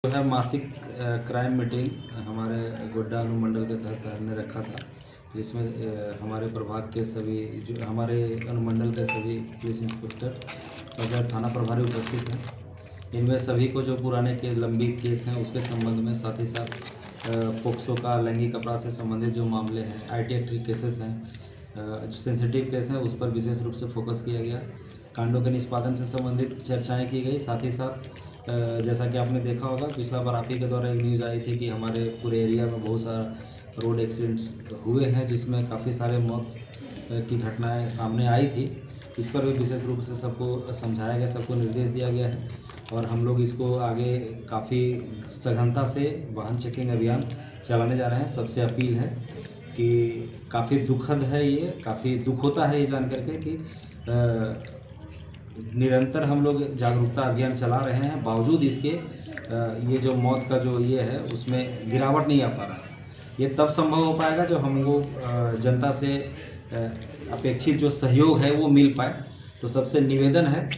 जो है मासिक क्राइम मीटिंग हमारे गोड्डा अनुमंडल के तहत हमने रखा था, जिसमें हमारे प्रभाग के सभी जो हमारे अनुमंडल के सभी पुलिस इंस्पेक्टर सदर थाना प्रभारी उपस्थित हैं। इनमें सभी को जो पुराने के लंबित केस हैं उसके संबंध में, साथ ही साथ पोक्सो का लैंगिक अपराध से संबंधित जो मामले हैं, IT एक्ट केसेस हैं, जो सेंसिटिव केस हैं उस पर विशेष रूप से फोकस किया गया। कांडों के निष्पादन से संबंधित चर्चाएं की गई। साथ ही साथ जैसा कि आपने देखा होगा, पिछला बार आप ही के द्वारा एक न्यूज़ आई थी कि हमारे पूरे एरिया में बहुत सारा रोड एक्सीडेंट्स हुए हैं, जिसमें काफ़ी सारे मौत की घटनाएं सामने आई थी। इस पर भी विशेष रूप से सबको समझाया गया, सबको निर्देश दिया गया है और हम लोग इसको आगे काफ़ी सघनता से वाहन चेकिंग अभियान चलाने जा रहे हैं। सबसे अपील है कि काफ़ी दुखद है ये, काफ़ी दुख होता है ये जान करके कि निरंतर हम लोग जागरूकता अभियान चला रहे हैं, बावजूद इसके ये जो मौत का जो ये है उसमें गिरावट नहीं आ पा रहा है। ये तब संभव हो पाएगा जब हम लोग जनता से अपेक्षित जो सहयोग है वो मिल पाए। तो सबसे निवेदन है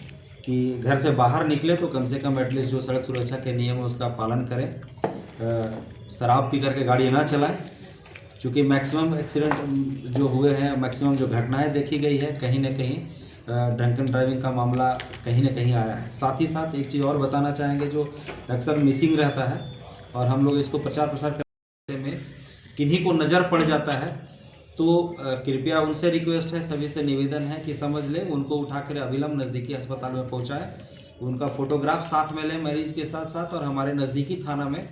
कि घर से बाहर निकले तो कम से कम एटलीस्ट जो सड़क सुरक्षा के नियम है उसका पालन करें। शराब पी करके गाड़ी ना चलाएं, चूँकि मैक्सिमम एक्सीडेंट जो हुए हैं, मैक्सिमम जो घटनाएं देखी गई है, कहीं ना कहीं ड्रंकन ड्राइविंग का मामला कहीं ना कहीं आया है। साथ ही साथ एक चीज़ और बताना चाहेंगे जो अक्सर मिसिंग रहता है और हम लोग इसको प्रचार प्रसार करने में किन्हीं को नज़र पड़ जाता है, तो कृपया उनसे रिक्वेस्ट है, सभी से निवेदन है कि समझ लें, उनको उठाकर अविलंब नज़दीकी अस्पताल में पहुंचाएं, उनका फोटोग्राफ साथ में लें मरीज के साथ साथ और हमारे नज़दीकी थाना में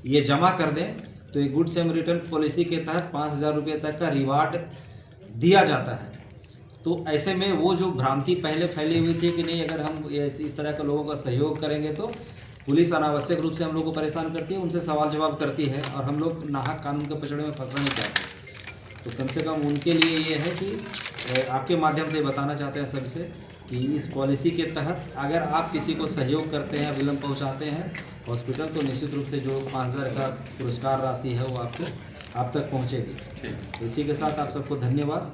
ये जमा कर दें। तो एक गुड सेम रिटर्न पॉलिसी के तहत 5,000 रुपये तक का रिवार्ड दिया जाता है। तो ऐसे में वो जो भ्रांति पहले फैली हुई थी कि नहीं, अगर हम इस तरह के लोगों का सहयोग करेंगे तो पुलिस अनावश्यक रूप से हम लोग को परेशान करती है, उनसे सवाल जवाब करती है और हम लोग नाहक कानून के पचड़े में फंसना नहीं चाहते। तो कम से कम उनके लिए ये है कि आपके माध्यम से बताना चाहते हैं सबसे कि इस पॉलिसी के तहत अगर आप किसी को सहयोग करते हैं, विलम्ब पहुँचाते हैं हॉस्पिटल, तो निश्चित रूप से जो 5,000 का पुरस्कार राशि है वो आप तक पहुँचेगी। इसी के साथ आप सबको धन्यवाद।